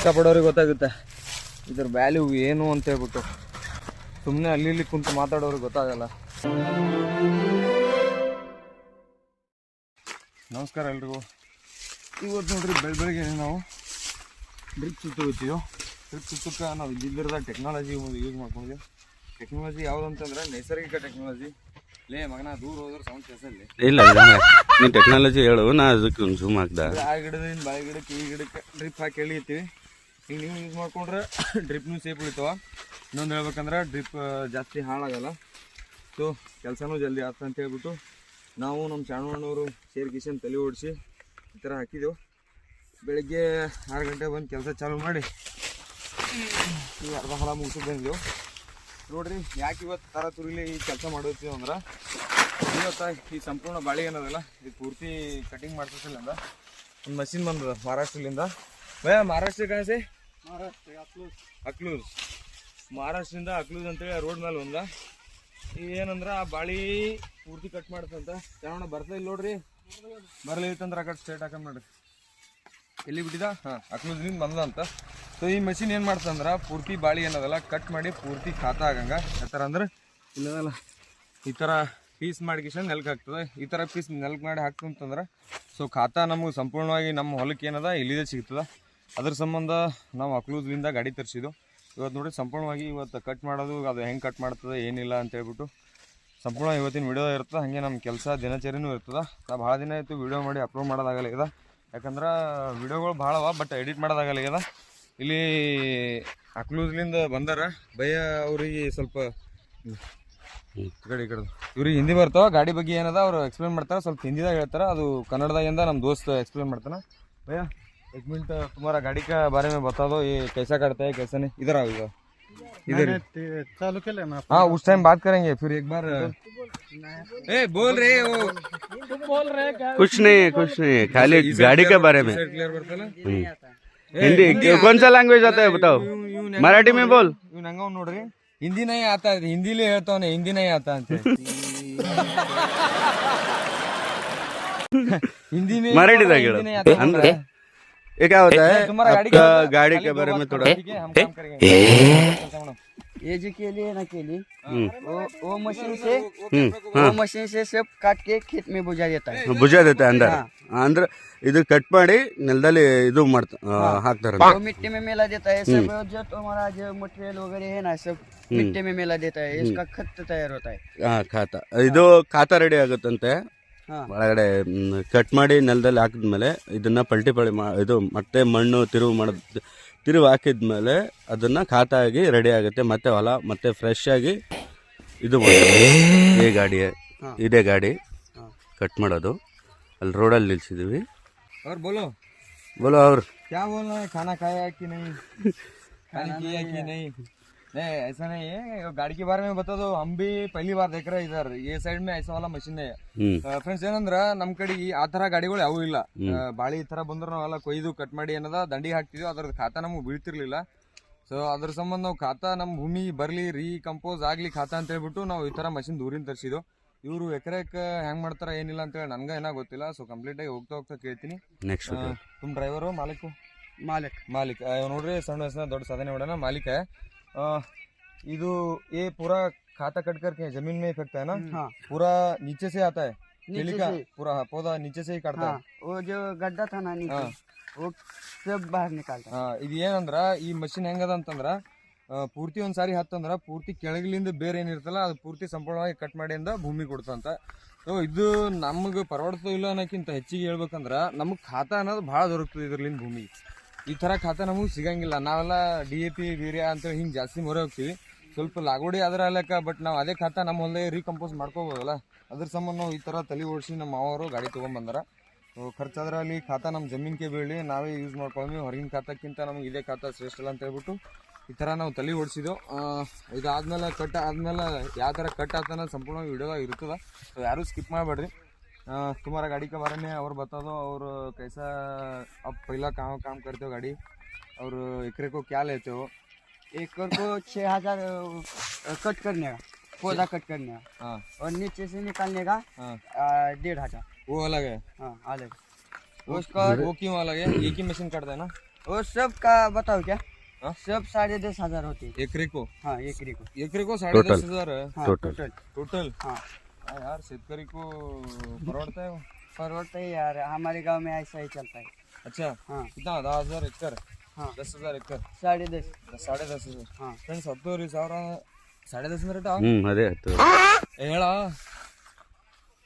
ಇಷ್ಟಪಡೋರಿಗೆ ಗೊತ್ತಾಗುತ್ತೆ ಇದ್ರ ವ್ಯಾಲ್ಯೂ ಏನು ಅಂತ ಹೇಳ್ಬಿಟ್ಟು. ಸುಮ್ಮನೆ ಅಲ್ಲಿ ಇಲ್ಲಿ ಕುಂತು ಮಾತಾಡೋರಿಗೆ ಗೊತ್ತಾಗಲ್ಲ. ನಮಸ್ಕಾರ ಎಲ್ರಿಗೂ. ಇವತ್ತು ನೋಡ್ರಿ ಬೆಳಗ್ಗೆ ನಾವು ಡ್ರಿಪ್ ಸುತ್ತೋಗ್ತೀವಿ. ಡ್ರಿಪ್ ಸುತ್ತಕ್ಕೆ ನಾವು ಇದ್ದಿದ್ರದ ಟೆಕ್ನಾಲಜಿ ಯೂಸ್ ಮಾಡ್ಕೊಂಡಿದ್ದೀವಿ. ಟೆಕ್ನಾಲಜಿ ಯಾವುದು ಅಂತಂದ್ರೆ ನೈಸರ್ಗಿಕ ಟೆಕ್ನಾಲಜಿ. ಲೇ ಮಗನ ದೂರ ಹೋದ್ರೆ ಸೌಂಡ್ ಕೇಸಲ್ಲಿ ಇಲ್ಲ ನೀನು ಟೆಕ್ನಾಲಜಿ ಹೇಳು, ನಾ ಅದಕ್ಕೆ ಒಂದು ಜೂಮ್ ಹಾಕ್ದೆ. ಆ ಗಿಡದಿಂದ ಬಾಳೆ ಗಿಡಕ್ಕೆ ಈ ಗಿಡಕ್ಕೆ ಡ್ರಿಪ್ ಹಾಕಿ ಎಳಿತೀವಿ. ಈಗ ನೀವು ಯೂಸ್ ಮಾಡ್ಕೊಂಡ್ರೆ ಡ್ರಿಪ್ನೂ ಸೇಫ್ ಉಳಿತಾವ. ಇನ್ನೊಂದು ಹೇಳ್ಬೇಕಂದ್ರೆ ಡ್ರಿಪ್ ಜಾಸ್ತಿ ಹಾಳಾಗಲ್ಲ. ಸೊ ಕೆಲಸನೂ ಜಲ್ದಿ ಆಗ್ತದೆ ಅಂತ ಹೇಳ್ಬಿಟ್ಟು ನಾವು ನಮ್ಮ ಚಾಣವಣ್ಣವರು ಸೇರ್ಕಿಶನ್ ತಲೆ ಓಡಿಸಿ ಈ ಥರ ಹಾಕಿದೆವು. ಬೆಳಗ್ಗೆ 6 ಗಂಟೆ ಬಂದು ಕೆಲಸ ಚಾಲೂ ಮಾಡಿ ಈಗ ಅರ್ಧ ಹೊಲ ಮುಗಿಸಿ ಬಂದೆವು. ನೋಡ್ರಿ ಯಾಕೆ ಇವತ್ತು ಥರ ತುರಿಲಿ ಈ ಕೆಲಸ ಮಾಡೋತೀವಿ ಅಂದ್ರೆ ಇವತ್ತು ಈ ಸಂಪೂರ್ಣ ಬಾಳೆ ಏನದಲ್ಲ ಇದು ಪೂರ್ತಿ ಕಟಿಂಗ್ ಮಾಡ್ತಿಲ್ಲ ಅಂದ ಒಂದು ಮಷಿನ್ ಬಂದದ ಮಹಾರಾಷ್ಟ್ರಲಿಂದ. ಭಯ ಮಹಾರಾಷ್ಟ್ರ ಕಾಣಿಸಿ ಅಕ್ಲೂಸ್ ಮಹಾರಾಷ್ಟ್ರದಿಂದ ಅಕ್ಲೂಸ್ ಅಂತೇಳಿ ರೋಡ್ ಮೇಲೆ ಒಂದ. ಏನಂದ್ರೆ ಆ ಬಾಳಿ ಪೂರ್ತಿ ಕಟ್ ಮಾಡ್ತಂತ. ಚೆನ್ನಾಗಿ ಬರ್ತಾ ಇಲ್ಲ ನೋಡ್ರಿ. ಬರಲಿತ್ತಂದ್ರೆ ಆ ಕಡೆ ಸ್ಟ್ರೇಟ್ ಹಾಕೊಂಡ್ ನೋಡ್ರಿ. ಎಲ್ಲಿ ಬಿಟ್ಟಿದ? ಹಾಂ ಅಕ್ಲೂಸ್ನಿಂದ ಬಂದಂತ. ಸೊ ಈ ಮಷಿನ್ ಏನು ಮಾಡ್ತಂದ್ರೆ ಪೂರ್ತಿ ಬಾಳಿ ಏನದಲ್ಲ ಕಟ್ ಮಾಡಿ ಪೂರ್ತಿ ಖಾತ ಆಗಂಗೆ ಯಾವ ಥರ ಅಂದ್ರೆ ಇಲ್ಲದಲ್ಲ ಈ ಥರ ಪೀಸ್ ಮಾಡಿಕಿಶನ್ ನೆಲ್ಗೆ ಹಾಕ್ತದೆ. ಈ ಥರ ಪೀಸ್ ನೆಲ್ಗೆ ಮಾಡಿ ಹಾಕ್ತಂತಂದ್ರೆ ಸೊ ಖಾತ ನಮಗೆ ಸಂಪೂರ್ಣವಾಗಿ ನಮ್ಮ ಹೊಲಕ್ಕೆ ಏನದ ಇಲ್ಲಿದೆ ಸಿಗ್ತದೆ. ಅದ್ರ ಸಂಬಂಧ ನಾವು ಅಕ್ಲೂಸ್ಲಿಂದ ಗಾಡಿ ತರಿಸಿದ್ದು. ಇವತ್ತು ನೋಡಿ ಸಂಪೂರ್ಣವಾಗಿ ಇವತ್ತು ಕಟ್ ಮಾಡೋದು ಅದು ಹೆಂಗೆ ಕಟ್ ಮಾಡ್ತದೆ ಏನಿಲ್ಲ ಅಂತ ಹೇಳ್ಬಿಟ್ಟು ಸಂಪೂರ್ಣ ಇವತ್ತಿನ ವಿಡಿಯೋ ಇರ್ತದೆ. ಹಾಗೆ ನಮ್ಮ ಕೆಲಸ ದಿನಚರಿನೂ ಇರ್ತದೆ. ನಾ ಭಾಳ ದಿನ ಆಯಿತು ವಿಡಿಯೋ ಮಾಡಿ ಅಪ್ಲೋಡ್ ಮಾಡೋದಾಗಲ್ಲ ಈಗ. ಯಾಕಂದ್ರೆ ವಿಡಿಯೋಗಳು ಭಾಳ ಅವ ಬಟ್ ಎಡಿಟ್ ಮಾಡೋದಾಗಲ್ಲ ಈಗ. ಇಲ್ಲಿ ಅಕ್ಲೂಸ್ಲಿಂದ ಬಂದಾರ ಭಯ ಅವ್ರಿಗೆ ಸ್ವಲ್ಪ ಈ ಕಡೆ ಇವ್ರಿಗೆ ಹಿಂದಿ ಬರ್ತಾವ. ಗಾಡಿ ಬಗ್ಗೆ ಏನದ ಅವ್ರು ಎಕ್ಸ್ಪ್ಲೇನ್ ಮಾಡ್ತಾರೆ. ಸ್ವಲ್ಪ ಹಿಂದಿದಾಗ ಹೇಳ್ತಾರೆ, ಅದು ಕನ್ನಡದಾಗಿಂದ ನಮ್ಮ ದೋಸ್ತ್ ಎಕ್ಸ್ಪ್ಲೇನ್ ಮಾಡ್ತಾನೆ. भैया 1 मिनट तुम्हारा गाड़ी का बारे में बता दो, ये कैसा करता है कैसा नहीं. इधर आओ इधर चालू कर लेना. हाँ उस टाइम बात करेंगे फिर एक बार. ए बोल रहे हो कुछ नहीं है खाली गाड़ी के बारे में. हिंदी कौन सा लैंग्वेज आता है बताओ. मराठी में बोल. ನಂಗ ನೋಡ್ರಿ ಹಿಂದಿ ನೈ ಆತಾ ಇದೆ. ಹಿಂದಿಲೇ ಹೇಳ್ತಾವನೆ ಹಿಂದಿ ನೈ ಆತಾ ಅಂತ. हिंदी में मराठी अंदर ये क्या होता है आपका गाड़ी के बारे में थोड़ा. ये जी के लिए ना के लिए वो मशीन से सब काट के खेत में बुझा देता है. बुझा देता है अंदर अंदर ಇದು ಕಟ್ ಮಾಡಿ ನೆಲದಲ್ಲಿ ಇದು ಹಾಕ್ತಾರೆ. वो मिट्टी में मिला देता है सब. जो तुम्हारा जो मटेरियल वगैरह है ना सब मिट्टी में मिला देता है. इसका खत तैयार होता है. ಖಾತ ಇದು ಖಾತ ರೆಡಿ ಆಗುತ್ತಂತೆ. ಒಳಗಡೆ ಕಟ್ ಮಾಡಿ ನೆಲದಲ್ಲಿ ಹಾಕಿದ್ಮೇಲೆ ಇದನ್ನ ಪಲ್ಟಿ ಇದು ಮತ್ತೆ ಮಣ್ಣು ತಿರುವು ಹಾಕಿದ್ಮೇಲೆ ಅದನ್ನ ಖಾತ ಆಗಿ ರೆಡಿ ಆಗುತ್ತೆ. ಮತ್ತೆ ಹೊಲ ಮತ್ತೆ ಫ್ರೆಶ್ ಆಗಿ ಇದು ಈ ಗಾಡಿ ಇದೇ ಗಾಡಿ ಕಟ್ ಮಾಡೋದು. ಅಲ್ಲಿ ರೋಡಲ್ಲಿ ನಿಲ್ಸಿದೀವಿ. और बोलो और क्या बोलना है. खाना खाया कि नहीं, खाना किया कि नहीं. नहीं ऐसा नहीं है. गाड़ी के बारे में बता दो. हम भी पहली बार देख रहे हैं इधर ये साइड में ऐसा वाला मशीन है. ಫ್ರೆಂಡ್ಸ್ ಏನಂದ್ರ ನಮ್ ಕಡೆ ಆ ತರ ಗಾಡಿಗಳು ಯಾವೂ ಇಲ್ಲ. ಬಾಳಿ ಈ ತರ ಬಂದ್ರೆ ನಾವೆಲ್ಲ ಕೊಯ್ದು ಕಟ್ ಮಾಡಿ ಏನದ ದಂಡಿ ಹಾಕ್ತಿದ್ವಿ. ಅದ್ರ ಖಾತಾ ನಮ್ಗೆ ಬೀಳ್ತಿರ್ಲಿಲ್ಲ. ಸೊ ಅದ್ರ ಸಂಬಂಧ ನಾವು ಖಾತಾ ನಮ್ಮ ಭೂಮಿ ಬರ್ಲಿ ರೀಕಂಪೋಸ್ ಆಗ್ಲಿ ಖಾತಾ ಅಂತ ಹೇಳ್ಬಿಟ್ಟು ನಾವು ಈ ತರ ಮಷಿನ್ ದೂರಿಂದ ತರಿಸಿದ್ವು. ಇವರು ಎಕರೆಕ್ಕೆ ಹೆಂಗ್ ಮಾಡ್ತಾರ ಏನಿಲ್ಲ ಅಂತ ಹೇಳಿ ನನ್ಗ ಏನೋ ಗೊತ್ತಿಲ್ಲ. ಸೊ ಕಂಪ್ಲೀಟ್ ಆಗಿ ಹೋಗ್ತಾ ಕೇಳ್ತೀನಿ. ನೆಕ್ಸ್ಟ್ तुम ड्राइवर हो मालिक ನೋಡ್ರಿ ಸಣ್ಣ ವಯಸ್ಸಿನ ದೊಡ್ಡ ಸಾಧನೆ ಮಾಡೋಣ ಮಾಲಿक है. ಇದು ये पूरा खाता कट करके जमीन में फेंकता है ना. हाँ. पूरा नीचे से आता है नीचे का से. पूरा पौधा नीचे से ही काटता है. वो जो गड्ढा था ना नीचे वो सब बाहर निकालता है. ಇದು ಏನಂದ್ರ ಈ ಮಷಿನ್ ಹೆಂಗದ ಅಂತಂದ್ರ ಪೂರ್ತಿ ಒಂದ್ಸಾರಿ ಹತ್ತಂದ್ರ ಪೂರ್ತಿ ಕೆಳಗಿಲಿಂದ ಬೇರೆ ಏನಿರ್ತಲ್ಲ ಅದು ಪೂರ್ತಿ ಸಂಪೂರ್ಣವಾಗಿ ಕಟ್ ಮಾಡಿಂದ ಭೂಮಿ ಕೊಡ್ತಂತ. ಸೊ ಇದು ನಮ್ಗೆ ಪರವಡ್ತೋ ಇಲ್ಲ ಅನ್ನೋಕ್ಕಿಂತ ಹೆಚ್ಚಿಗೆ ಹೇಳ್ಬೇಕಂದ್ರ ನಮಗ್ ಖಾತಾ ಅನ್ನೋದು ಭಾಳ ದೊರಕ್ತದೆ ಇದ್ರಲಿಂದ ಭೂಮಿ. ಈ ಥರ ಖಾತಾ ನಮಗೆ ಸಿಗಂಗಿಲ್ಲ. ನಾವೆಲ್ಲ DAP ವೀರ್ಯ ಅಂತೇಳಿ ಹಿಂಗೆ ಜಾಸ್ತಿ ಮೊರೆ ಹೋಗ್ತೀವಿ. ಸ್ವಲ್ಪ ಲಾಗೋಡಿ ಅದರ ಅಲ್ಲಕ್ಕ ಬಟ್ ನಾವು ಅದೇ ಖಾತಾ ನಮ್ಮ ಹೊಲದಾಗ ರೀಕಂಪೋಸ್ ಮಾಡ್ಕೋಬೋದಲ್ಲ. ಅದ್ರ ಸಂಬಂಧ ನಾವು ಈ ಥರ ತಲೆ ಓಡಿಸಿ ನಮ್ಮ ಮಾವರು ಗಾಡಿ ತೊಗೊಂಬಂದಾರ. ಖರ್ಚಾದ್ರಲ್ಲಿ ಖಾತಾ ನಮ್ಮ ಜಮೀನ್ಗೆ ಬೀಳಿ ನಾವೇ ಯೂಸ್ ಮಾಡ್ಕೊಂಡ್ವಿ. ಹೊರಗಿನ ಖಾತಾಕ್ಕಿಂತ ನಮ್ಗೆ ಇದೇ ಖಾತಾ ಶ್ರೇಷ್ಠ ಅಲ್ಲ ಅಂತ ಹೇಳ್ಬಿಟ್ಟು ಈ ಥರ ನಾವು ತಲೆ ಓಡಿಸಿದ್ದು. ಇದಾದ್ಮೇಲೆ ಕಟ್ ಆದ್ಮೇಲೆ ಯಾವ ಥರ ಕಟ್ ಆಗ್ತಾನೆ ಸಂಪೂರ್ಣ ವಿಡಿಯೋದಾಗ ಇರ್ತದೆ. ಸೊ ಯಾರೂ ಸ್ಕಿಪ್ ಮಾಡಬೇಡ್ರಿ. तुम्हारा गाड़ी के बारे में और बता दो. और कैसा अब पहला काम करते हो गाड़ी और एकरे को क्या लेते हो. एकड़ को 6000 कट करने का पौधा कट करने का. हाँ. और नीचे से निकालने का. हाँ. 1500. वो अलग है. हाँ अलग. उसका वो क्यों अलग है. एक ही मशीन काटता है ना. वो सब का बताओ क्या? हाँ? सब 10,500 होती है। एकरी को हाँ एकरी को। 10,500 हाँ टोटल टोटल। हाँ यार शेतकरी को परवड़ता है वो। परवड़ता है यार, हमारे गांव में ऐसा ही चलता है। अच्छा हाँ कितना 10,000 एकड़ हाँ 10,000 एकड़ 10,500। 10,500 हाँ ಫ್ರೆಂಡ್ಸ್ 10,000 10,500 ರೇಟ ಅದೇ ಆಯ್ತು ಹೇಳ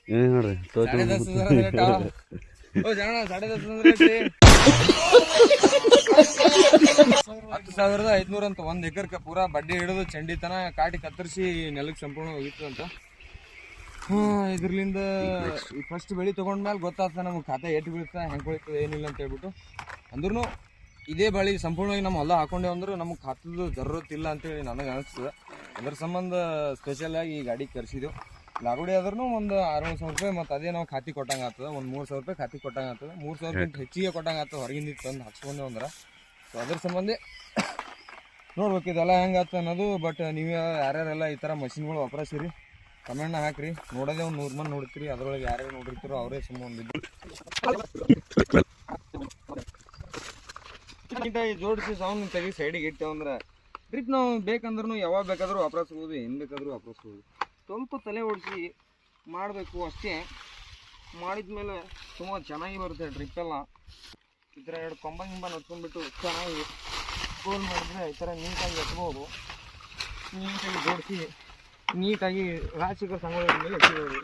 ಏನು ನೋಡ್ರಿ 10,500 ರೇಟ ಓ ಜನ 10,500 ರೇಟ್ 10,500 ಅಂತ 1 ಎಕರ್ಗೆ ಪೂರಾ ಬಡ್ಡಿ ಹಿಡಿದು ಚಂಡಿ ತನ ಕಾಟಿ ಕತ್ತರಿಸಿ ನೆಲಕ್ಕೆ ಸಂಪೂರ್ಣ ಹೋಗಿತ್ತು ಅಂತ. ಇದ್ರಲಿಂದ ಈ ಫಸ್ಟ್ ಬೆಳೆ ತೊಗೊಂಡ್ಮೇಲೆ ಗೊತ್ತಾಗ್ತದೆ ನಮಗೆ ಖಾತೆ ಎಷ್ಟು ಬೀಳ್ತಾ ಹೆಂಗೆ ಬೀಳ್ತದೆ ಏನಿಲ್ಲ ಅಂತ ಹೇಳ್ಬಿಟ್ಟು. ಅಂದ್ರೂ ಇದೇ ಬಳಿ ಸಂಪೂರ್ಣವಾಗಿ ನಮ್ಮ ಹೊಲ ಹಾಕೊಂಡೇವು ಅಂದ್ರೆ ನಮಗೆ ಖಾತದ ಜರೂರತ್ ಇಲ್ಲ ಅಂತೇಳಿ ನನಗೆ ಅನಿಸ್ತದೆ. ಅದ್ರ ಸಂಬಂಧ ಸ್ಪೆಷಲಾಗಿ ಈ ಗಾಡಿ ಕರ್ಸಿದೆವು. ಲಾಗುಡಿ ಆದ್ರೂ ಒಂದು 600 ರೂಪಾಯಿ, ಮತ್ತು ಅದೇ ನಾವು ಖಾತೆ ಕೊಟ್ಟಂಗೆ ಆಗ್ತದೆ. ಒಂದು 3,000 ರೂಪಾಯಿ ಖಾತೆ ಕೊಟ್ಟಂಗೆ ಆಗ್ತದೆ. 3,000 ಹೆಚ್ಚಿಗೆ ಕೊಟ್ಟಂಗೆ ಆಗ್ತದೆ ಹೊರಗಿಂದ ತಂದು ಹಾಕ್ಸ್ಕೊಂಡೇವು ಅಂದ್ರೆ. ಸೊ ಅದ್ರ ಸಂಬಂಧ ನೋಡ್ಬೇಕು ಇದೆಲ್ಲ ಹೆಂಗೆ ಆಗ್ತದೆ ಅನ್ನೋದು. ಬಟ್ ನೀವು ಯಾರ್ಯಾರೆಲ್ಲ ಈ ಥರ ಮಷಿನ್ಗಳು ವಾಪರಿಸಿರಿ ಕಮೆಂಟ್ನ ಹಾಕ್ರಿ. ನೋಡೋದೇ ಒಂದು 100 ಮಂದಿ ನೋಡ್ತೀರಿ, ಅದ್ರೊಳಗೆ ಯಾರ್ಯಾರು ನೋಡಿರ್ತೀರೋ ಅವರೇ ಸುಮ್ಮ ನೀಟಾಗಿ ಜೋಡಿಸಿ ಸೌಂಡ್ ತೆಗಿ ಸೈಡಿಗೆ ಇಟ್ಟೇವೆ ಅಂದ್ರೆ ಡ್ರಿಪ್ ನಾವು ಬೇಕಂದ್ರೂ ಯಾವಾಗ ಬೇಕಾದರೂ ವಾಪರಿಸ್ಬೋದು, ಏನು ಬೇಕಾದರೂ ವಾಪರಿಸ್ಬೋದು. ಸ್ವಲ್ಪ ತಲೆ ಓಡಿಸಿ ಮಾಡಬೇಕು ಅಷ್ಟೇ. ಮಾಡಿದ್ಮೇಲೆ ತುಂಬ ಚೆನ್ನಾಗಿ ಬರುತ್ತೆ ಡ್ರಿಪ್ಪೆಲ್ಲ. ಈ ಥರ 2 ಕೊಂಬ ನಡ್ಕೊಂಡ್ಬಿಟ್ಟು ಚೆನ್ನಾಗಿ ಗೋಲ್ ಮಾಡಿದ್ರೆ ಈ ಥರ ನೀಟಾಗಿ ಎತ್ಬೋದು. ನೀಟಾಗಿ ಜೋಡಿಸಿ ನೀಟಾಗಿ ರಾಶಿಕ ಸಂಗೊಳ್ಳಿ ಮೇಲೆ ಎತ್ತಿಬೋದು.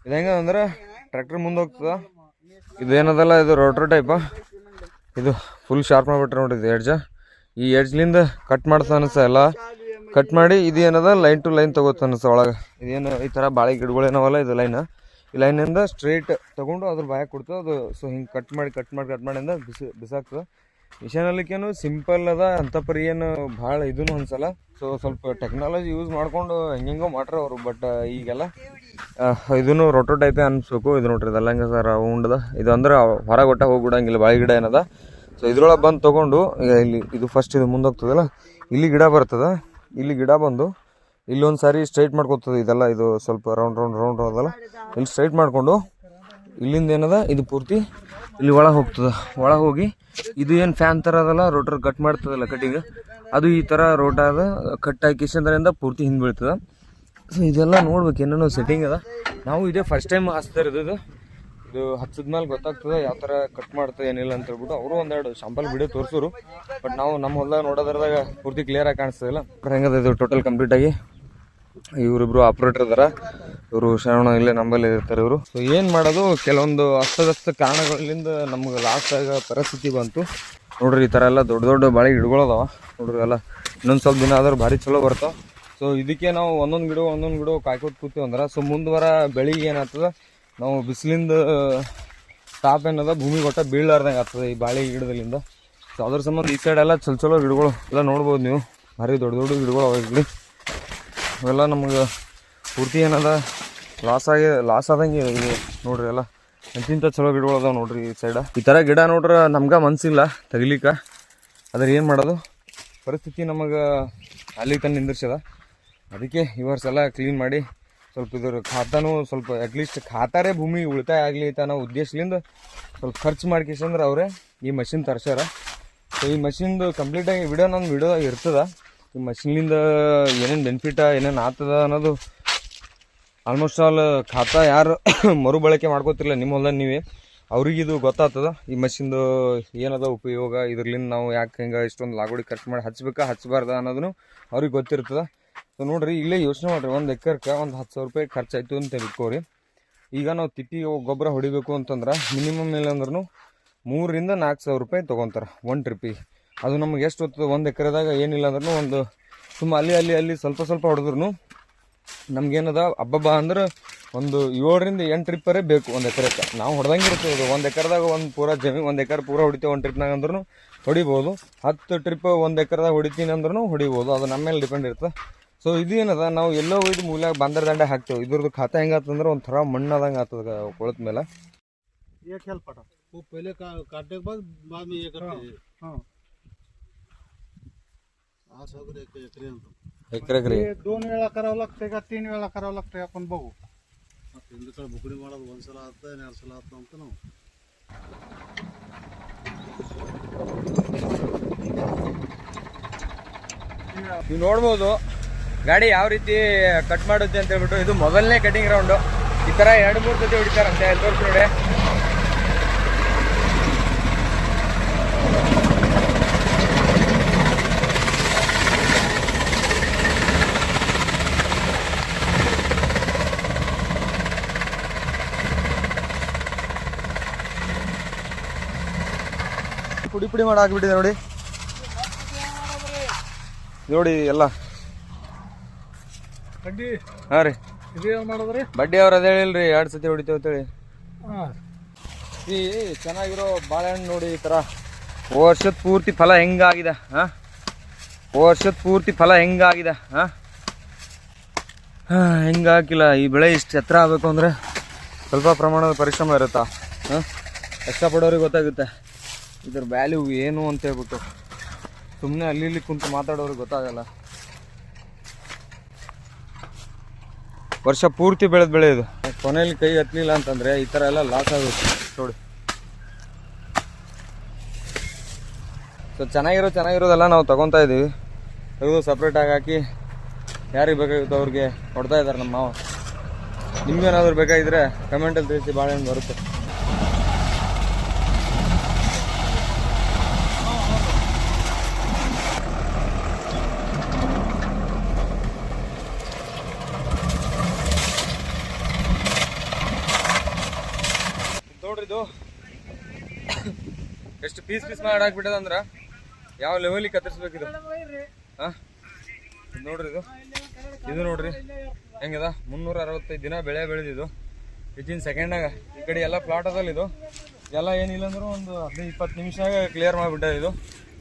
ಇದು ಹೆಂಗ ಅಂದ್ರೆ ಟ್ರ್ಯಾಕ್ಟರ್ ಮುಂದೆ ಹೋಗ್ತದ. ಇದೇನದಲ್ಲ ಇದು ರೋಟ್ರ್ ಟೈಪ. ಇದು ಫುಲ್ ಶಾರ್ಪ್ ಮಾಡಿಬಿಟ್ರೆ ನೋಡ್ರಿ ಇದು ಎಡ್ಜ್. ಈ ಎಡ್ಜ್ಲಿಂದ ಕಟ್ ಮಾಡ್ತಾ ಅನಿಸ್ತ ಎಲ್ಲ ಕಟ್ ಮಾಡಿ ಇದು ಏನದ ಲೈನ್ ಟು ಲೈನ್ ತಗೋತ ಅನಿಸ್ತ ಒಳಗೆ. ಇದೇನು ಈ ಥರ ಬಾಳೆ ಗಿಡಗಳೇನವಲ್ಲ ಇದು ಲೈನ್. ಈ ಲೈನಿಂದ ಸ್ಟ್ರೇಟ್ ತೊಗೊಂಡು ಅದ್ರ ಬಾಯಾಗ ಕೊಡ್ತದೆ ಅದು. ಸೊ ಹಿಂಗೆ ಕಟ್ ಮಾಡಿಂದ ಬಿಸಾಕ್ತದೆ. ಮಿಷನ್ ಅಲ್ಲಿಕೇನು ಸಿಂಪಲ್ ಅದ, ಅಂಥ ಪರಿ ಏನು ಭಾಳ ಇದೂ ಅನ್ಸಲ್ಲ. ಸೊ ಸ್ವಲ್ಪ ಟೆಕ್ನಾಲಜಿ ಯೂಸ್ ಮಾಡ್ಕೊಂಡು ಹೆಂಗೆಂಗೋ ಮಾಡ್ರ ಅವರು. ಬಟ್ ಈಗೆಲ್ಲ ಇದೂ ರೋಟೋ ಟೈಪೇ ಅನ್ಸ್ಬೇಕು. ಇದು ನೋಡ್ರಿ ಇದೆಲ್ಲ ಹೆಂಗೆ ಸರ್ ರೌಂಡದ. ಇದು ಅಂದ್ರೆ ಹೊರಗೆ ಒಟ್ಟ ಹೋಗ್ಬಿಡಂಗಿಲ್ಲ ಬಾಳೆ ಗಿಡ ಏನದ. ಸೊ ಇದ್ರೊಳಗೆ ಬಂದು ತೊಗೊಂಡು ಇಲ್ಲಿ ಇದು ಫಸ್ಟ್ ಇದು ಮುಂದೆ ಹೋಗ್ತದಲ್ಲ, ಇಲ್ಲಿ ಗಿಡ ಬರ್ತದೆ. ಇಲ್ಲಿ ಗಿಡ ಬಂದು ಇಲ್ಲೊಂದು ಸಾರಿ ಸ್ಟ್ರೈಟ್ ಮಾಡ್ಕೊತದೆ. ಇದೆಲ್ಲ ಇದು ಸ್ವಲ್ಪ ರೌಂಡ್ ಅದಲ್ಲ, ಇಲ್ಲಿ ಸ್ಟ್ರೈಟ್ ಮಾಡಿಕೊಂಡು ಇಲ್ಲಿಂದ ಏನದ ಇದು ಪೂರ್ತಿ ಇಲ್ಲಿ ಒಳಗೆ ಹೋಗ್ತದೆ. ಒಳಗೆ ಹೋಗಿ ಇದು ಏನು ಫ್ಯಾನ್ ಥರ ಅದಲ್ಲ, ರೋಟರ್ ಕಟ್ ಮಾಡ್ತದಲ್ಲ ಕಟಿಂಗ್, ಅದು ಈ ಥರ ರೋಟ ಅದ ಕಟ್ ಹಾಕಿಸಿದ್ರಿಂದ ಪೂರ್ತಿ ಹಿಂದೆ ಬೀಳ್ತದೆ. ಸೊ ಇದೆಲ್ಲ ನೋಡ್ಬೇಕು ಏನೇನೋ ಸೆಟ್ಟಿಂಗ್ ಅದ. ನಾವು ಇದೇ ಫಸ್ಟ್ ಟೈಮ್ ಹಚ್ತಾ ಇರೋದು. ಇದು ಹಚ್ಚಿದ್ಮೇಲೆ ಗೊತ್ತಾಗ್ತದೆ ಯಾವ ಥರ ಕಟ್ ಮಾಡ್ತದೆ ಏನಿಲ್ಲ ಅಂತ ಹೇಳ್ಬಿಟ್ಟು ಅವರು ಒಂದೆರಡು ಶಾಂಪಲ್ ವಿಡಿಯೋ ತೋರಿಸೋರು. ಬಟ್ ನಾವು ನಮ್ಮ ಹೊಲ ನೋಡೋದ್ರದಾಗ ಪೂರ್ತಿ ಕ್ಲಿಯರಾಗಿ ಕಾಣಿಸ್ತದಿಲ್ಲ. ಹೆಂಗದ ಇದು ಟೋಟಲ್ ಕಂಪ್ಲೀಟಾಗಿ. ಇವರಿಬ್ರು ಆಪ್ರೇಟರ್ ಇದಾರ. ಇವರು ಶ್ರವಣ ಇಲ್ಲೇ ನಂಬಲ್ಲಿ ಇರ್ತಾರೆ ಇವರು. ಸೊ ಏನು ಮಾಡೋದು, ಕೆಲವೊಂದು ಅಸ್ತವ್ಯಸ್ತ ಕಾರಣಗಳಿಂದ ನಮ್ಗೆ ಲಾಸ್ಟ್ ಆಗ ಪರಿಸ್ಥಿತಿ ಬಂತು ನೋಡ್ರಿ. ಈ ಥರ ಎಲ್ಲ ದೊಡ್ಡ ದೊಡ್ಡ ಬಾಳೆ ಗಿಡಗಳದಾವ ನೋಡ್ರಿ. ಎಲ್ಲ ಇನ್ನೊಂದು ಸ್ವಲ್ಪ ದಿನ ಆದ್ರೆ ಭಾರಿ ಚಲೋ ಬರ್ತಾವೆ. ಸೊ ಇದಕ್ಕೆ ನಾವು ಒಂದೊಂದು ಗಿಡ ಕಾಯ್ಕೋತ ಕೂತೀವಿ ಅಂದ್ರೆ ಸೊ ಮುಂದುವರ ಬೆಳಿಗ್ಗೆ ಏನಾಗ್ತದೆ, ನಾವು ಬಿಸಿಲಿಂದ ತಾಪ ಏನದ ಭೂಮಿ ಕೊಟ್ಟ ಬೀಳಾರ್ದಂಗೆ ಆಗ್ತದೆ ಈ ಬಾಳೆ ಗಿಡದಲ್ಲಿಂದ. ಸೊ ಅದ್ರ ಸಂಬಂಧ ಈ ಸೈಡ್ ಎಲ್ಲ ಚಲೋ ಗಿಡಗಳು ಎಲ್ಲ ನೋಡ್ಬೋದು ನೀವು. ಭಾರಿ ದೊಡ್ಡ ಗಿಡಗಳು ಅವ ಗಿಡ. ಅವೆಲ್ಲ ನಮ್ಗೆ ಪೂರ್ತಿ ಏನದ ಲಾಸ್ ಆದಂಗೆ ಇದು ನೋಡ್ರಿ. ಎಲ್ಲ ಎಂತಿಂಥ ಚಲೋ ಗಿಡಗಳು ಅದಾವೆ ನೋಡ್ರಿ ಈ ಸೈಡ. ಈ ಥರ ಗಿಡ ನೋಡ್ರೆ ನಮ್ಗೆ ಮನಸ್ಸಿಲ್ಲ ತೆಗಿಲಿಕ್ಕೆ. ಅದ್ರ ಏನು ಮಾಡೋದು, ಪರಿಸ್ಥಿತಿ ನಮಗೆ ಅಲ್ಲಿಗೆ ತಂದು ನಿಂದಿರ್ಸದ. ಅದಕ್ಕೆ ಈ ವರ್ಷ ಎಲ್ಲ ಕ್ಲೀನ್ ಮಾಡಿ ಸ್ವಲ್ಪ ಇದ್ರ ಖಾತಾನು ಸ್ವಲ್ಪ ಅಟ್ಲೀಸ್ಟ್ ಖಾತಾರೇ ಭೂಮಿ ಉಳಿತಾಯ ಆಗಲಿ ಅಂತ ನಾವು ಉದ್ದೇಶದಿಂದ ಸ್ವಲ್ಪ ಖರ್ಚು ಮಾಡ್ಕೇಸಂದ್ರೆ ಅವರೇ ಈ ಮಷಿನ್ ತರ್ಸ್ಯಾರ. ಸೊ ಈ ಮಷಿನ್ದು ಕಂಪ್ಲೀಟಾಗಿ ನನ್ನ ವಿಡಿಯೋ ಇರ್ತದೆ. ಈ ಮಷಿನ್ಲಿಂದ ಏನೇನು ಬೆನಿಫಿಟ ಏನೇನು ಆಗ್ತದ ಅನ್ನೋದು ಆಲ್ಮೋಸ್ಟ್ ಆಲ್ ಖಾತಾ ಯಾರು ಮರುಬಳಕೆ ಮಾಡ್ಕೋತಿರಲ್ಲ ನಿಮ್ಮ ಹೊಲ ನೀವೇ, ಅವ್ರಿಗೆ ಇದು ಗೊತ್ತಾಗ್ತದ ಈ ಮಷಿನ್ದು ಏನದ ಉಪಯೋಗ, ಇದ್ರಲಿಂದ ನಾವು ಯಾಕೆ ಹಿಂಗೆ ಇಷ್ಟೊಂದು ಲಾಗೋಡಿ ಖರ್ಚು ಮಾಡಿ ಹಚ್ಚಬಾರ್ದ ಅನ್ನೋದನ್ನು ಅವ್ರಿಗೆ ಗೊತ್ತಿರ್ತದೆ. ಸೊ ನೋಡಿರಿ, ಇಲ್ಲೇ ಯೋಚನೆ ಮಾಡಿರಿ, 1 ಎಕರ್ಗೆ ಒಂದು 10,000 ರೂಪಾಯಿ ಖರ್ಚಾಯ್ತು ಅಂತ ತಿಳ್ಕೊರಿ. ಈಗ ನಾವು ತಿಪ್ಪಿ ಗೊಬ್ಬರ ಹೊಡಿಬೇಕು ಅಂತಂದ್ರೆ ಮಿನಿಮಮ್ ಇಲ್ಲಾಂದ್ರೂ 3,000 to 4,000 ರೂಪಾಯಿ ತೊಗೊತಾರೆ ಒಂದು ಟ್ರಿಪ್ಪಿಗೆ. ಅದು ನಮ್ಗೆ ಎಷ್ಟು ಹೊತ್ತು 1 ಎಕರೆದಾಗ ಏನಿಲ್ಲ ಅಂದ್ರೂ ಒಂದು ಸುಮ್ಮ ಅಲ್ಲಿ ಸ್ವಲ್ಪ ಹೊಡೆದ್ರು ನಮ್ಗೇನದ ಹಬ್ಬ ಅಂದ್ರೆ ಒಂದು 7 to 8 ಟ್ರಿಪ್ಪರೇ ಬೇಕು 1 ಎಕರೆಗೆ. ನಾವು ಹೊಡೆದಂಗೆ ಇರ್ತದೆ ಇದು 1 ಎಕರೆದಾಗ ಒಂದು ಪೂರ ಜಮೀನು 1 ಎಕರೆ ಪೂರ ಹೊಡಿತೇವೆ 1 ಟ್ರಿಪ್ನಾಗ ಅಂದ್ರೂ ಹೊಡಿಬೋದು. 10 ಟ್ರಿಪ್ 1 ಎಕರೆದಾಗ ಹೊಡಿತೀನಿ ಅಂದ್ರೂ ಹೊಡಿಬೋದು. ಅದು ನಮ್ಮ ಮೇಲೆ ಡಿಪೆಂಡ್ ಇರ್ತದೆ. ಸೊ ಇದು ಏನದ, ನಾವು ಎಲ್ಲೋ ಇದು ಮೂಲ್ಯಾಗ ಬಂದರ ದಂಡೆ ಹಾಕ್ತೇವೆ. ಇದ್ರದ್ದು ಖಾತೆ ಹೆಂಗಾತಂದ್ರೆ ಒಂಥರ ಮಣ್ಣಾದಂಗೆ ಆಗ್ತದೆ ಕೊಳತ ಮೇಲೆ. एक हेल्प पटा वो पहले काटने के बाद में ये करते हैं। हाँ एकर हे 2 वेळा करावं लागतंय का 3 वेळा करावं लागतंय आपण बघू. बुकडी ಮಾಡೋದು ಒಂದ್ಸಲ ಆತ 2 ಸಲ ಆತ ಅಂತ ನಾವು ನೀವು ನೋಡ್ಬೋದು ಗಾಡಿ ಯಾವ ರೀತಿ ಕಟ್ ಮಾಡುತ್ತೆ ಅಂತ ಹೇಳ್ಬಿಟ್ಟು. ಇದು ಮೊದಲನೇ ಕಟಿಂಗ್ ರೌಂಡು. ಈ ಥರ 2-3 ಜೊತೆ ಹೊಡಿತಾರಂತೆ. ಅಲ್ಲಿ ತೋರಿಸಿ ನೋಡಿ. ಪುಡಿ ಪುಡಿ ಮಾಡಿ ಹಾಕ್ಬಿಟ್ಟಿದೆ ನೋಡಿ. ನೋಡಿ ಎಲ್ಲ ಕಡ್ಡಿ ಹಾಂ ರೀ. ಇದೇನು ಮಾಡಿದ್ರಿ? ಬಡ್ಡಿ ಅವ್ರು ಅದೇ ಹೇಳಿಲ್ರಿ 2 ಸತಿ ಹೊಡಿತೇವೆ ಅಂತೇಳಿ. ಹಾಂ, ಈ ಚೆನ್ನಾಗಿರೋ ಬಾಳೆಹಣ್ಣು ನೋಡಿ ಈ ಥರ ವರ್ಷದ ಪೂರ್ತಿ ಫಲ ಹೆಂಗಾಗಿದೆ. ಹಾಂ, ವರ್ಷದ ಪೂರ್ತಿ ಫಲ ಹೆಂಗಾಗಿದೆ. ಹಾಂ, ಹೆಂಗಾಕಿಲ್ಲ. ಈ ಬೆಳೆ ಇಷ್ಟು ಎತ್ತರ ಆಗಬೇಕು ಅಂದರೆ ಸ್ವಲ್ಪ ಪ್ರಮಾಣದ ಪರಿಶ್ರಮ ಇರುತ್ತಾ. ಹಾಂ, ಕಷ್ಟಪಡೋರಿಗೆ ಗೊತ್ತಾಗುತ್ತೆ ಇದ್ರ ವ್ಯಾಲ್ಯೂ ಏನು ಅಂತ ಹೇಳ್ಬಿಟ್ಟು. ಸುಮ್ಮನೆ ಅಲ್ಲಿ ಇಲ್ಲಿ ಕುಂತು ಮಾತಾಡೋರಿಗೆ ಗೊತ್ತಾಗಲ್ಲ. ವರ್ಷ ಪೂರ್ತಿ ಬೆಳೆದ ಬೆಳೆ ಇದು. ಕೊನೆಯಲ್ಲಿ ಕೈ ಹತ್ತಲಿಲ್ಲ ಅಂತಂದರೆ ಈ ಥರ ಎಲ್ಲ ಲಾಸ್ ಆಗುತ್ತೆ ನೋಡಿ. ಸೊ ಚೆನ್ನಾಗಿರೋದೆಲ್ಲ ನಾವು ತೊಗೊತಾ ಇದ್ದೀವಿ. ತೆಗೆದು ಸಪ್ರೇಟಾಗಿ ಹಾಕಿ ಯಾರಿಗೆ ಬೇಕಾಗಿತ್ತು ಅವ್ರಿಗೆ ಕೊಡ್ತಾ ಇದ್ದಾರೆ ನಮ್ಮ ಮಾವ. ನಿಮ್ಗೇನಾದ್ರು ಬೇಕಾಗಿದ್ರೆ ಕಮೆಂಟಲ್ಲಿ ತಿಳಿಸಿ, ಬಾಳೆಹಣ್ಣು ಬರುತ್ತೆ. ನೋಡ್ರಿ ಇದು ಎಷ್ಟು ಪೀಸ್ ಮಾಡಿ ಹಾಕ್ಬಿಟ್ಟದ ಅಂದ್ರೆ ಯಾವ ಲೆವೆಲಿಗೆ ಕತ್ತರಿಸ್ಬೇಕಿದು. ಹಾಂ, ನೋಡ್ರಿ ಇದು ನೋಡ್ರಿ ಹೆಂಗದ. 365 ದಿನ ಬೆಳೆ ಬೆಳೆದಿದ್ದು ವಿತಿನ್ ಸೆಕೆಂಡಾಗ. ಈ ಕಡೆ ಎಲ್ಲ ಪ್ಲಾಟ್ ಅದಲ್ಲ. ಇದು ಎಲ್ಲ ಏನಿಲ್ಲ ಅಂದ್ರೂ ಒಂದು 15-20 ನಿಮಿಷನಾಗ ಕ್ಲಿಯರ್ ಮಾಡಿಬಿಟ್ಟ. ಇದು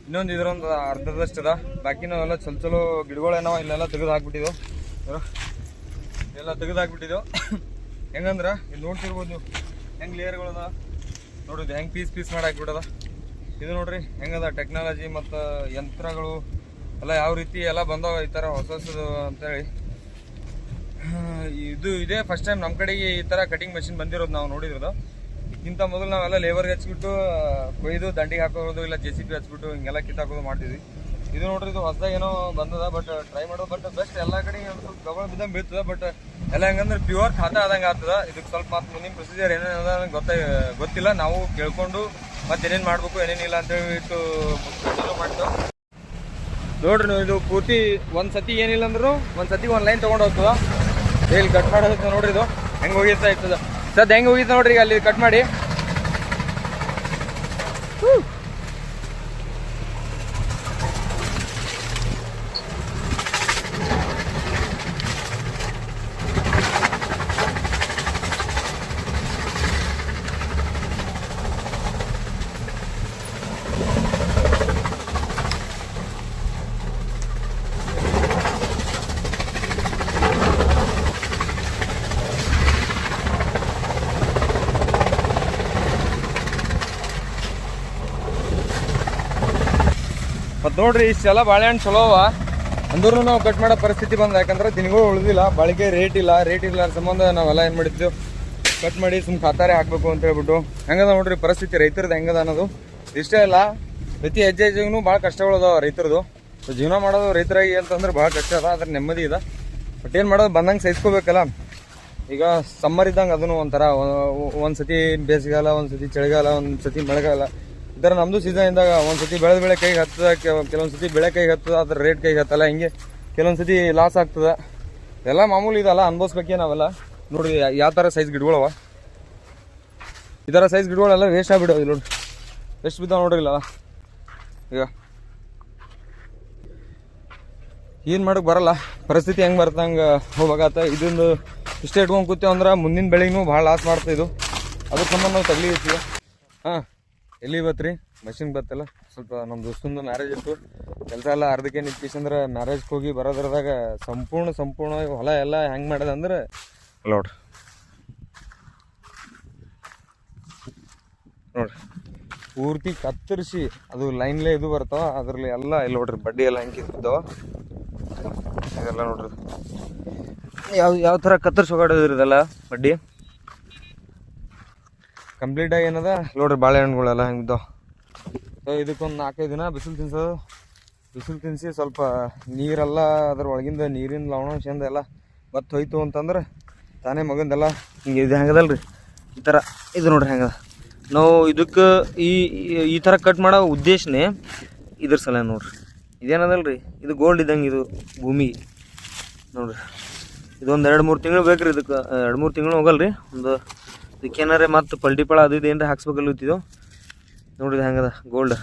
ಇನ್ನೊಂದು ಇದ್ರೊಂದು ಅರ್ಧದಷ್ಟು ಅದ. ಬಾಕಿ ನಾವೆಲ್ಲ ಚಲೋ ಗಿಡಗಳೇನವ ಇಲ್ಲೆಲ್ಲ ತೆಗೆದು ಹಾಕ್ಬಿಟ್ಟಿದ್ದು. ಎಲ್ಲ ತೆಗೆದು ಹಾಕ್ಬಿಟ್ಟಿದ್ದು. ಹೆಂಗಂದ್ರೆ ಇಲ್ಲಿ ನೋಡ್ತಿರ್ಬೋದು ನೀವು ಹೆಂಗೆ ಲೇಯರ್ಗಳದ ನೋಡಿದ್ದು, ಹೆಂಗೆ ಪೀಸ್ ಮಾಡಿ ಹಾಕ್ಬಿಟ್ಟದ. ಇದು ನೋಡ್ರಿ ಹೆಂಗದ ಟೆಕ್ನಾಲಜಿ ಮತ್ತು ಯಂತ್ರಗಳು ಎಲ್ಲ ಯಾವ ರೀತಿ ಎಲ್ಲ ಬಂದವ ಈ ಥರ ಹೊಸದು ಅಂತೇಳಿ. ಇದೇ ಫಸ್ಟ್ ಟೈಮ್ ನಮ್ಮ ಕಡೆಗೆ ಈ ಥರ ಕಟಿಂಗ್ ಮೆಷಿನ್ ಬಂದಿರೋದು ನಾವು ನೋಡಿರೋದು. ಇದಕ್ಕಿಂತ ಮೊದಲು ನಾವೆಲ್ಲ ಲೇಬರ್ಗೆ ಹಚ್ಬಿಟ್ಟು ಕೊಯ್ದು ದಂಡಿಗೆ ಹಾಕೋದು, ಇಲ್ಲ JCB ಹಚ್ಬಿಟ್ಟು ಹಿಂಗೆಲ್ಲ ಕಿತ್ತಾಕೋದು ಮಾಡ್ತಿದ್ವಿ. ಇದು ನೋಡ್ರಿ ಇದು ಹೊಸದಾಗಿ ಏನೋ ಬಂದದ. ಬಟ್ ಟ್ರೈ ಮಾಡೋದು ಬಟ್ ಬೆಸ್ಟ್. ಎಲ್ಲ ಕಡೆ ಸ್ವಲ್ಪ ಗಬಳ ಬಿದ್ದಂಗೆ ಬೀಳ್ತದ. ಬಟ್ ಎಲ್ಲ ಹೆಂಗಂದ್ರೆ ಪ್ಯೂರ್ ಖಾತಾ ಆದಂಗೆ ಆಗ್ತದ. ಇದಕ್ಕೆ ಸ್ವಲ್ಪ ಮತ್ತು ಮುಂದಿನ ಪ್ರೊಸೀಜರ್ ಏನೇನದ ಗೊತ್ತಿಲ್ಲ. ನಾವು ಕೇಳ್ಕೊಂಡು ಮತ್ತೆ ಏನೇನು ಮಾಡಬೇಕು ಏನೇನಿಲ್ಲ ಅಂತೇಳಿ ಇಟ್ಟು ಕಂಟಿನ್ಯೂ ಮಾಡ್ತೇವೆ. ನೋಡ್ರಿ ನೀವು ಇದು ಪೂರ್ತಿ ಒಂದು ಸತಿ ಏನಿಲ್ಲ ಅಂದ್ರೂ ಒಂದು ಸತಿ ಒಂದು ಲೈನ್ ತೊಗೊಂಡು ಹೋಗ್ತದ. ಇಲ್ಲಿ ಕಟ್ ಮಾಡೋದಕ್ಕೆ ನೋಡ್ರಿ ಇದು ಹೆಂಗೆ ಹೋಗಿರ್ತಾ ಇರ್ತದ. ಸದ್ ಹೆಂಗೆ ಹೋಗಿತ್ತು ನೋಡ್ರಿ ಈಗ ಅಲ್ಲಿ ಕಟ್ ಮಾಡಿ. ಮತ್ತು ನೋಡ್ರಿ ಇಷ್ಟೆಲ್ಲ ಬಾಳೆಹಣ್ಣು ಚಲೋ ಅವ ಅಂದ್ರೂ ನಾವು ಕಟ್ ಮಾಡೋ ಪರಿಸ್ಥಿತಿ ಬಂದ. ಯಾಕಂದ್ರೆ ದಿನಗಳು ಉಳಿದಿಲ್ಲ, ಬಾಳಿಕೆ ರೇಟ್ ಇಲ್ಲ ಸಂಬಂಧ ನಾವೆಲ್ಲ ಏನು ಮಾಡಿದ್ವಿ ಕಟ್ ಮಾಡಿ ಸುಮ್ಮನೆ ಖಾತಾರೆ ಹಾಕಬೇಕು ಅಂತ ಹೇಳ್ಬಿಟ್ಟು. ಹೆಂಗದ ನೋಡ್ರಿ ಪರಿಸ್ಥಿತಿ ರೈತರದ್ದು ಹೆಂಗದ ಅನ್ನೋದು. ಇಷ್ಟೇ ಇಲ್ಲ, ಪ್ರತಿ ಹೆಜ್ಜೆಗೂ ಭಾಳ ಕಷ್ಟಗಳದಾವ ರೈತರದು. ಜೀವನ ಮಾಡೋದು ರೈತರಾಗಿ ಅಂತಂದ್ರೆ ಭಾಳ ಕಷ್ಟ ಅದ. ಅದ್ರ ನೆಮ್ಮದಿ ಇದೆ. ಬಟ್ ಏನು ಮಾಡೋದು ಬಂದಂಗೆ ಸಹಿಸ್ಕೋಬೇಕಲ್ಲ. ಈಗ ಸಮ್ಮರ್ ಇದ್ದಂಗೆ ಅದನ್ನು ಒಂಥರ ಒಂದು ಸತಿ ಬೇಸಿಗೆಗಾಲ, ಒಂದು ಸತಿ ಚಳಿಗಾಲ, ಒಂದು ಸತಿ ಮಳೆಗಾಲ. ಈ ಥರ ನಮ್ಮದು ಸೀಸನ್ ಇದ್ದಾಗ ಒಂದು ಸತಿ ಬೆಳೆ ಕೈಗೆ ಹತ್ತದ, ಕೆಲವೊಂದು ಸತಿ ಬೆಳೆ ಕೈಗೆ ಹತ್ತದ, ಅದ್ರ ರೇಟ್ ಕೈಗೆ ಹತ್ತಲ್ಲ. ಹಿಂಗೆ ಕೆಲವೊಂದು ಸತಿ ಲಾಸ್ ಆಗ್ತದೆ. ಎಲ್ಲ ಮಾಮೂಲಿ ಇದಲ್ಲ, ಅನ್ಭವಿಸ್ಬೇಕೇ ನಾವೆಲ್ಲ. ನೋಡ್ರಿ ಯಾವ ಥರ ಸೈಜ್ ಗಿಡಗಳವ. ಈ ಥರ ಸೈಜ್ ಗಿಡಗಳೆಲ್ಲ ವೇಸ್ಟ್ ಆಗಿಬಿಡೋದು. ಇಲ್ಲಿ ನೋಡ್ರಿ ಎಷ್ಟು ಬಿದ್ದಾವ ನೋಡ್ರಿ. ಇಲ್ಲ ಈಗ ಏನು ಮಾಡೋಕ್ಕೆ ಬರಲ್ಲ, ಪರಿಸ್ಥಿತಿ ಹೆಂಗೆ ಬರುತ್ತೆ ಹಂಗೆ ಹೋಗ್ಬೇಕಾಗತ್ತೆ. ಇದೊಂದು ಇಷ್ಟೇ ಇಟ್ಕೊಂಡು ಕೂತೇವೆ ಅಂದ್ರೆ ಮುಂದಿನ ಬೆಳೆಗೂ ಭಾಳ ಲಾಸ್ ಮಾಡ್ತಾ ಇದು. ಅದ್ರ ಸಂಬಂಧ ನಾವು ತಗಲಿರ್ತೀವಿ. ಹಾಂ, ಎಲ್ಲಿ ಬತ್ರಿ ಮಷಿನ್ ಬತ್ತಲ್ಲ. ಸ್ವಲ್ಪ ನಮ್ಮ ದೋಸ್ತಂದು ಮ್ಯಾರೇಜ್ ಇತ್ತು. ಕೆಲಸ ಎಲ್ಲ ಅರ್ಧಕ್ಕೆ ನಿಂತ್ಕೇಸಂದ್ರೆ ಮ್ಯಾರೇಜ್ಗೆ ಹೋಗಿ ಬರೋದ್ರದಾಗ ಸಂಪೂರ್ಣವಾಗಿ ಹೊಲ ಎಲ್ಲ ಹೆಂಗೆ ಮಾಡೋದು ಅಂದ್ರೆ ನೋಡ್ರಿ ಪೂರ್ತಿ ಕತ್ತರಿಸಿ ಅದು ಲೈನ್ಲೇ ಇದು ಬರ್ತಾವ ಅದ್ರಲ್ಲಿ ಎಲ್ಲ ಇಲ್ಲಿ ನೋಡ್ರಿ ಬಡ್ಡಿ ಎಲ್ಲ ಹೆಂಗೆ ಕಿತ್ತಿರ್ತಾವ ಇದೆಲ್ಲ ನೋಡ್ರಿ ಯಾವ ಥರ ಕತ್ತರಿಸಿ ಹೋಗಾಡೋದ್ರಿ ಇದೆಲ್ಲ ಬಡ್ಡಿ ಕಂಪ್ಲೀಟಾಗಿ ಏನದ ನೋಡ್ರಿ ಬಾಳೆಹಣ್ಣುಗಳೆಲ್ಲ ಹೆಂಗಿದ್ದಾವ. ಸೊ ಇದಕ್ಕೊಂದು 4-5 ದಿನ ಬಿಸಿಲು ತಿನ್ನಿಸಿ ಸ್ವಲ್ಪ ನೀರೆಲ್ಲ ಅದ್ರ ಒಳಗಿಂದ ನೀರಿನ ಲವಣಾಂಶ ಎಲ್ಲ ಬತ್ತು ಹೋಯ್ತು ಅಂತಂದ್ರೆ ತಾನೇ ಮಗಂದೆಲ್ಲ ಹಿಂಗೆ ಇದು ಹೆಂಗದಲ್ರಿ ಈ ಥರ ಇದು ನೋಡ್ರಿ ಹೆಂಗದ. ನಾವು ಇದಕ್ಕೆ ಈ ಥರ ಕಟ್ ಮಾಡೋ ಉದ್ದೇಶನೇ ಇದ್ರ ಸಲ ನೋಡ್ರಿ. ಇದೇನದಲ್ರಿ ಇದು ಗೋಲ್ಡ್ ಇದ್ದಂಗೆ ಇದು ಭೂಮಿ ನೋಡ್ರಿ. ಇದೊಂದು 2-3 ತಿಂಗಳು ಬೇಕ್ರಿ ಇದಕ್ಕೆ 2-3 ತಿಂಗಳು ಹೋಗಲ್ರಿ. ಒಂದು ಇದಕ್ಕೇನಾರೆ ಮತ್ತು ಪಲ್ಟಿಪಳ ಅದು ಇದು ಏನಾರ ಹಾಕ್ಸ್ಬೇಕಲ್ಲ ಇತ್ತಿದ್ದು ನೋಡಿದ ಹೆಂಗದ ಗೋಲ್ಡ್.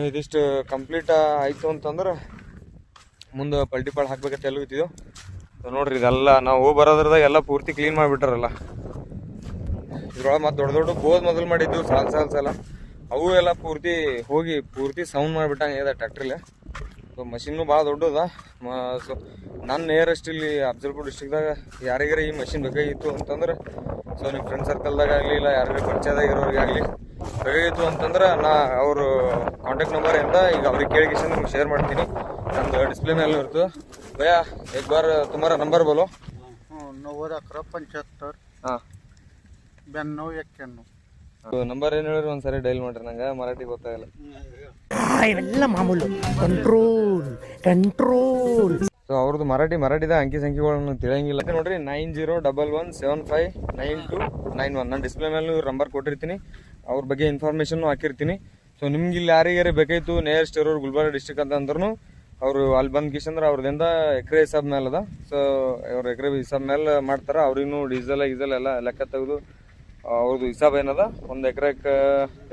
ಇದಿಷ್ಟು ಕಂಪ್ಲೀಟ್ ಆಯಿತು ಅಂತಂದ್ರೆ ಮುಂದೆ ಪಲ್ಟಿಪಾಳು ಹಾಕ್ಬೇಕಂತ ಎಲ್ಲ ಇತ್ತಿದ್ದು ನೋಡ್ರಿ. ಇದೆಲ್ಲ ನಾವು ಹೋಗಿ ಬರೋದ್ರದಾಗ ಎಲ್ಲ ಪೂರ್ತಿ ಕ್ಲೀನ್ ಮಾಡಿಬಿಟ್ಟಾರಲ್ಲ. ಇದ್ರೊಳಗೆ ಮತ್ತು ದೊಡ್ಡ ಬೋದ್ ಮೊದಲು ಮಾಡಿದ್ದು ಸಾಲ ಅವು ಎಲ್ಲ ಪೂರ್ತಿ ಸೌಂಡ್ ಮಾಡಿಬಿಟ್ಟಂಗೆ ಇದೆ ಟ್ಯಾಕ್ಟ್ರಿಲಿ. ಸೊ ಮಷಿನ್ನು ಭಾಳ ದೊಡ್ಡದ. ಸೊ ನನ್ನ ನಿಯರೆಸ್ಟ್ ಇಲ್ಲಿ ಅಫ್ಜಲ್ಪುರ್ ಡಿಸ್ಟ್ರಿಕ್ದಾಗ ಯಾರಿಗಾರ ಈ ಮಷಿನ್ ಬೇಕಾಗಿತ್ತು ಅಂತಂದ್ರೆ ಸೊ ನಿಮ್ಮ ಫ್ರೆಂಡ್ ಸರ್ಕಲ್ದಾಗ ಆಗಲಿ ಇಲ್ಲ ಯಾರಿಗಾರ ಪರಿಚಯದಾಗ ಇರೋರಿಗೆ ಆಗಲಿ ಬೇಕಾಗಿತ್ತು ಅಂತಂದ್ರೆ ನಾ ಅವರು ಕಾಂಟ್ಯಾಕ್ಟ್ ನಂಬರಿಂದ ಈಗ ಅವ್ರಿಗೆ ಕೇಳಿಗೆ ನಿಮ್ಗೆ ಶೇರ್ ಮಾಡ್ತೀನಿ. ನಮ್ದು ಡಿಸ್ಪ್ಲೇ ಮೇಲೆ ಇರ್ತದೆ. ಭಯ್ಯ एक बार तुम्हारा नंबर बोलो. 90-11-75 ಹಾಂ 92-91. ನಂಬರ್ ಏನು ಹೇಳಿರಿ ಒಂದ್ಸರಿ ಡೈಲ್ ಮಾಡ್ರಿ, ನಂಗೆ ಮರಾಠಿ ಗೊತ್ತಾಗಲ್ಲ. ಇವೆಲ್ಲ ಮಾಮೂಲು ಕಂಟ್ರೋಲ್. ಸೊ ಅವ್ರದ್ದು ಮರಾಠಿದ ಅಂಕಿ ಸಂಖ್ಯೆಗಳನ್ನು ತಿಳಿಯಂಗಿಲ್ಲ ನೋಡ್ರಿ. 9011759291 ನಾನು ಡಿಸ್ಪ್ಲೇ ಮೇಲೆ ನಂಬರ್ ಕೊಟ್ಟಿರ್ತೀನಿ. ಅವ್ರ ಬಗ್ಗೆ ಇನ್ಫಾರ್ಮೇಷನ್ ಹಾಕಿರ್ತೀನಿ. ಸೊ ನಿಮ್ಗೆ ಇಲ್ಲಿ ಯಾರಿಗಾರ ಬೇಕಾಯ್ತು ನಿಯರೆಸ್ಟ್ ಇರೋರು ಗುಲ್ಬರ್ಗ ಡಿಸ್ಟ್ರಿಕ್ಟ್ ಅಂತ ಅಂದ್ರೂ ಅವರು ಅಲ್ಲಿ ಬಂದು ಕಿಶಂದ್ರೆ ಅವ್ರದಿಂದ ಎಕರೆ ಹಿಸಾಬ್ ಮೇಲೆ ಅದ. ಸೊ ಅವ್ರು ಎಕರೆ ಹಿಸಾಬ್ ಮೇಲೆ ಮಾಡ್ತಾರೆ. ಅವ್ರಿಗೂ ಡೀಸೆಲ್ ಎಲ್ಲ ಲೆಕ್ಕ ತೆಗೆದು ಅವ್ರದ್ದು ಹಿಸಾಬ್ ಏನದ ಒಂದು ಎಕರೆಗೆ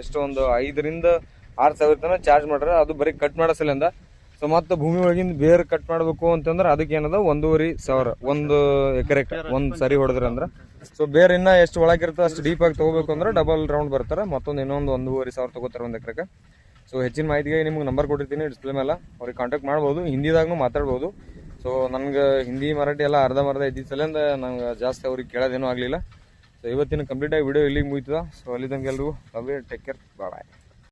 ಎಷ್ಟು ಒಂದು 5,000-6,000 ತನಕ ಚಾರ್ಜ್ ಮಾಡ್ರೆ. ಅದು ಬರೀ ಕಟ್ ಮಾಡೋ ಸಲಿಂದ. ಸೊ ಮತ್ತು ಭೂಮಿ ಒಳಗಿಂದ ಬೇರೆ ಕಟ್ ಮಾಡಬೇಕು ಅಂತಂದ್ರೆ ಅದಕ್ಕೆ ಏನದ 1,500,000 ಒಂದು ಎಕರೆಗೆ ಒಂದು ಸರಿ ಹೊಡೆದ್ರಂದ್ರೆ. ಸೊ ಬೇರೆ ಇನ್ನೂ ಎಷ್ಟು ಒಳಗಿರ್ತದೆ ಅಷ್ಟು ಡೀಪಾಗಿ ತೊಗೋಬೇಕು ಅಂದ್ರೆ ಡಬಲ್ ರೌಂಡ್ ಬರ್ತಾರೆ. ಮತ್ತೊಂದು ಇನ್ನೊಂದು 1,500,000 ತೊಗೋತಾರೆ ಒಂದು ಎಕರೆಗೆ. ಸೊ ಹೆಚ್ಚಿನ ಮಾಹಿತಿಗೆ ನಿಮ್ಗೆ ನಂಬರ್ ಕೊಟ್ಟಿರ್ತೀನಿ ಡಿಸ್ಪ್ಲೇ ಮೇಲೆ. ಅವ್ರಿಗೆ ಕಾಂಟ್ಯಾಕ್ಟ್ ಮಾಡ್ಬೋದು. ಹಿಂದಿದಾಗೂ ಮಾತಾಡ್ಬೋದು. ಸೊ ನನಗೆ ಹಿಂದಿ ಮರಾಠಿ ಎಲ್ಲ ಅರ್ಧಂಬರ್ಧ ಇದ್ದಿದ್ದ ಸಲಿಂದ ನಂಗೆ ಜಾಸ್ತಿ ಅವ್ರಿಗೆ ಕೇಳೋದೇನೂ ಆಗಲಿಲ್ಲ. ಸೊ ಇವತ್ತಿನ ಕಂಪ್ಲೀಟಾಗಿ ವಿಡಿಯೋ ಇಲ್ಲಿಗೆ ಮುಗಿತದ. ಸೊ ಅಲ್ಲಿ ತನಕ ಎಲ್ರಿಗೂ ಟೇಕ್ ಕೇರ್, ಬಾಯ್.